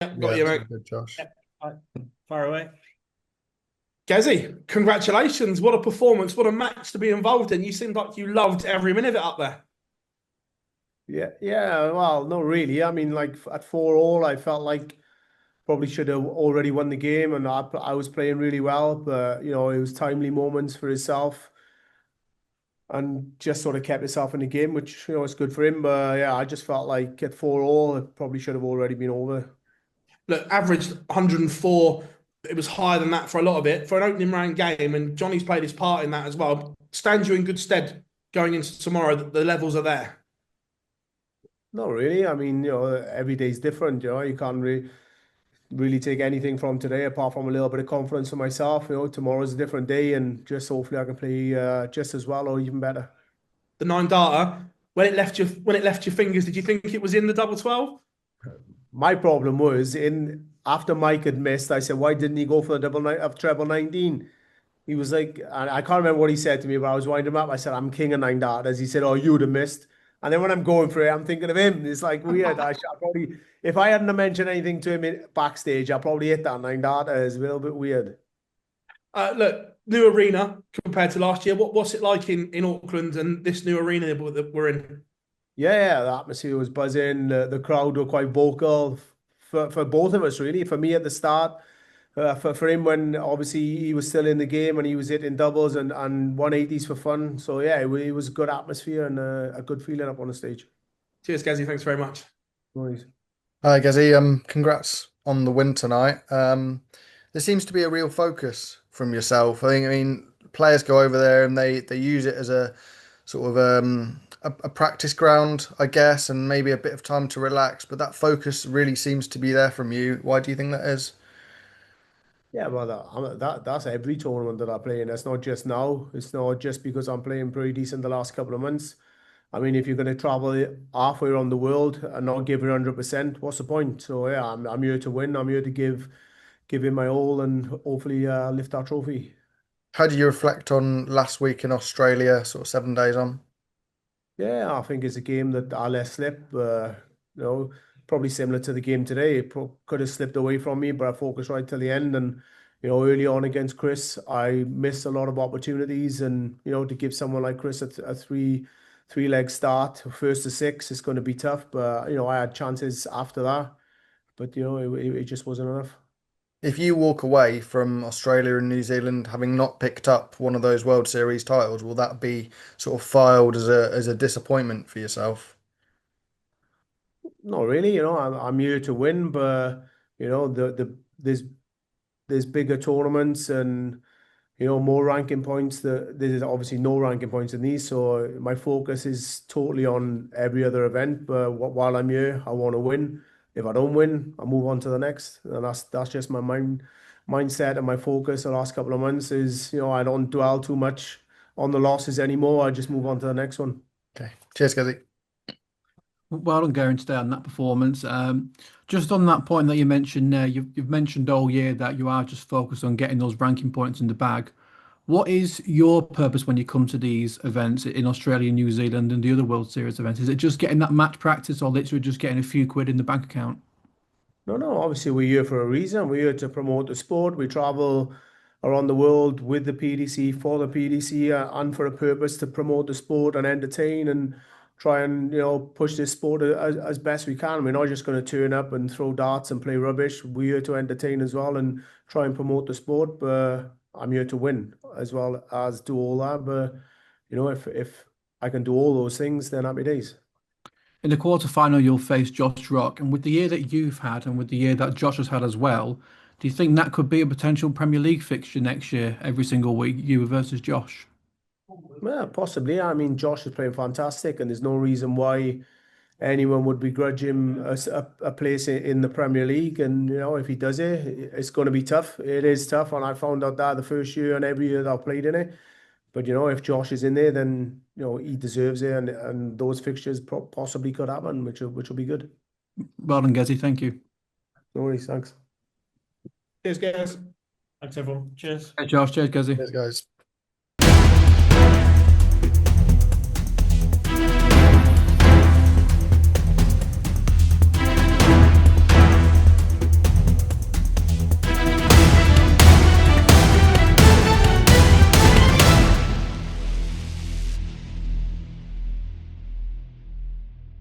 Yep, got Yeah, you, it's mate. all good, Josh. Yep. Far away. Gezi, congratulations. What a performance. What a match to be involved in. You seemed like you loved every minute of it up there. Yeah. Well, not really. I mean, like at 4-all, I felt like probably should have already won the game, and I was playing really well. But it was timely moments for himself, and just sort of kept himself in the game, which is good for him. But yeah, I just felt like at 4-all, it probably should have already been over. Look, averaged 104. It was higher than that for a lot of it for an opening round game, and Johnny's played his part in that as well. Stands you in good stead going into tomorrow. The levels are there. Not really. I mean, every day's different. You can't really take anything from today apart from a little bit of confidence for myself. Tomorrow's a different day, and just hopefully I can play just as well or even better. The nine data, when it left your fingers, did you think it was in the double 12? My problem was in after Mike had missed, I said, why didn't he go for the double nine of treble 19? He was like, and I can't remember what he said to me, but I was winding him up. I said, I'm king of nine darters. He said, oh, you'd have missed. And then when I'm going for it, I'm thinking of him. It's like weird. I probably, if I hadn't have mentioned anything to him backstage, I probably hit that nine darter. It's a little bit weird. Look, new arena compared to last year. What's it like in Auckland and this new arena that we're in? Yeah, the atmosphere was buzzing. The crowd were quite vocal for both of us, really. For me at the start, for him when obviously he was still in the game and he was hitting doubles and 180s for fun. So yeah, it was a good atmosphere and a good feeling up on the stage. Cheers, Gazzy. Thanks very much. No worries. Hi, Gazzy. Congrats on the win tonight. There seems to be a real focus from yourself. I mean, players go over there and they use it as a sort of a practice ground, I guess, and maybe a bit of time to relax. But that focus really seems to be there from you. Why do you think that is? Yeah, well, that's every tournament that I play in. It's not just now. It's not just because I'm playing pretty decent the last couple of months. I mean, if you're going to travel halfway around the world and not give it 100%, what's the point? So yeah, I'm here to win. I'm here to give it my all and hopefully lift that trophy. How do you reflect on last week in Australia, sort of 7 days on? Yeah, I think it's a game that I let slip. You know, probably similar to the game today. It could have slipped away from me, but I focused right till the end. And early on against Chris, I missed a lot of opportunities. And to give someone like Chris a three leg start, first to six, it's going to be tough. But I had chances after that, but it just wasn't enough. If you walk away from Australia and New Zealand having not picked up one of those World Series titles, will that be sort of filed as a disappointment for yourself? Not really. I'm here to win, but there's bigger tournaments and more ranking points. There's obviously no ranking points in these, so my focus is totally on every other event. But while I'm here, I want to win. If I don't win, I move on to the next, and that's just my mindset and my focus. The last couple of months is I don't dwell too much on the losses anymore. I just move on to the next one. Okay. Cheers, Gazzy. Well done, Gerwyn, today on that performance. Just on that point that you mentioned there, you've mentioned all year that you are just focused on getting those ranking points in the bag. What is your purpose when you come to these events in Australia, New Zealand, and the other World Series events? Is it just getting that match practice or literally just getting a few quid in the bank account? No. Obviously, we're here for a reason. We're here to promote the sport. We travel around the world with the PDC for the PDC and for a purpose to promote the sport and entertain and try and push this sport as best we can. We're not just going to turn up and throw darts and play rubbish. We're here to entertain as well and try and promote the sport. But I'm here to win as well as do all that. But if I can do all those things, then happy days. In the quarterfinal, you'll face Josh Rock, and with the year that you've had and with the year that Josh has had as well, do you think that could be a potential Premier League fixture next year, every single week, you versus Josh? Yeah, possibly. I mean, Josh is playing fantastic, and there's no reason why anyone would begrudge him a place in the Premier League. And if he does it, it's going to be tough. It is tough, and I found out that the first year and every year that I played in it. But if Josh is in there, then he deserves it, and those fixtures possibly could happen, which will be good. Well done, Gezi. Thank you. No worries, thanks. Cheers, guys. Thanks, everyone. Cheers. Hey, Josh. Cheers, Gezi. Cheers, guys.